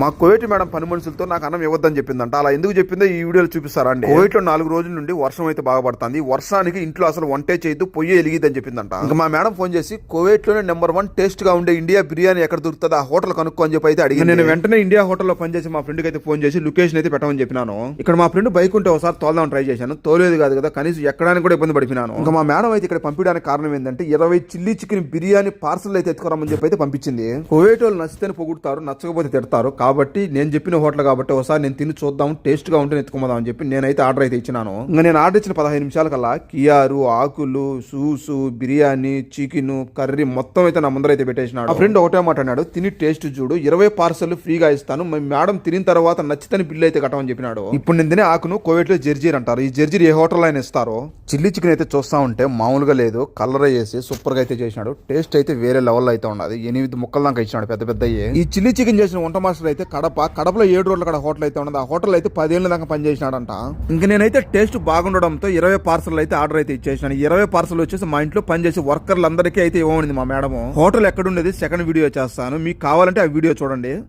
మా Kuwait madam పని మనుషులతో నాకు అన్నం ఇవ్వద్దని చెప్పిందంట. అలా ఎందుకు చెప్పిందో ఈ వీడియోలో చూపిస్తారా అండి. కువైట్ లో 4 రోజుల నుండి వర్షం అయితే బాగా పడుతుంది. వర్షానికి ఇంట్లో అసలు వంటే చేయొద్దు, పొయ్యి ఎలిగిద్దని చెప్పిందంట. ఇంకా మా మేడం ఫోన్ చేసి కువైట్ లోనే నెంబర్ 1 టేస్ట్ గా ఉండే ఇండియా బిర్యానీ ఎక్కడ దొరుకుతుంది, ఆ హోటల్ కనుక్కో అని చెప్పి అయితే అడిగి నేను వెంటనే ఇండియా హోటల్లో పనిచేసి మా ఫ్రెండ్ కి అయితే ఫోన్ చేసి లొకేషన్ అయితే పెట్టమని చెప్పినాను. ఇక్కడ మా ఫ్రెండ్ బైక్ ఉంటే ఒకసారి తోలదాం ట్రై చేశాను, తోలేదు కాదు కదా, కనీసం ఎక్కడానికి కూడా ఇబ్బంది పడిపోయినాను. ఇంకా మా మేడం అయితే ఇక్కడ పంపించడానికి కారణం ఏంటంటే 20 చిల్లీ చికెన్ బిర్యానీ పార్సల్ అయితే ఎత్తుకోరమని చెప్పి అయితే పంపించింది. కువైట్ వాళ్ళు నచ్చితేనే పొగుడుతారు, నచ్చకపోతే తిడతారు. కాబట్టి నేను చెప్పిన హోటల్ కాబట్టి ఒకసారి నేను తిని చూద్దాం, టేస్ట్ గా ఉంటే ఎత్తుకోమదాం అని చెప్పి నేనైతే ఆర్డర్ అయితే ఇచ్చినాను. ఇంకా నేను ఆర్డర్ ఇచ్చిన 15 నిమిషాల కల్లా కియారు, ఆకులు, సూసు, బిర్యానీ, చికెన్, కర్రీ మొత్తం అయితే నా ముందర అయితే పెట్టేసినాడు. ఆ ఫ్రెండ్ ఒకటే మాట అన్నాడు, తిని టేస్ట్ చూడు, 20 పార్సల్ ఫ్రీగా ఇస్తాను, మేడం తినిన తర్వాత నచ్చితేనే బిల్లు అయితే కట్టమని చెప్పినాడు. ఇప్పుడు నేను తినే ఆకును కువైట్ లో జర్జీర్ అంటారు. ఈ జర్జీర్ ఏ హోటల్ అయినా ఇస్తారో. చిల్లీ చికెన్ అయితే చూస్తా ఉంటే మామూలుగా లేదు, కలర్ చేసి సూపర్ గా అయితే చేసినాడు. టేస్ట్ అయితే వేరే లెవెల్ అయితే ఉన్నది. 8 ముక్కల దాకా ఇచ్చినాడు, పెద్ద పెద్ద. ఈ చిల్లీ చికెన్ చేసిన వంట మాస్టర్ అయితే కడపలో 7 రోజుల కడ హోటల్ అయితే ఉన్నది. ఆ హోటల్ అయితే 10 ఏళ్ళ దాకా పనిచేసినాడంట. ఇంకా నేనైతే టేస్ట్ బాగుండడంతో 20 పార్సల్ అయితే ఆర్డర్ అయితే ఇచ్చేసినాను. 20 పార్సల్ వచ్చేసి మా ఇంట్లో పనిచేసే వర్కర్లందరికీ అయితే ఇవ్వమనింది మా మేడం. హోటల్ ఎక్కడుండేది సెకండ్ వీడియో చేస్తాను, మీకు కావాలంటే ఆ వీడియో చూడండి.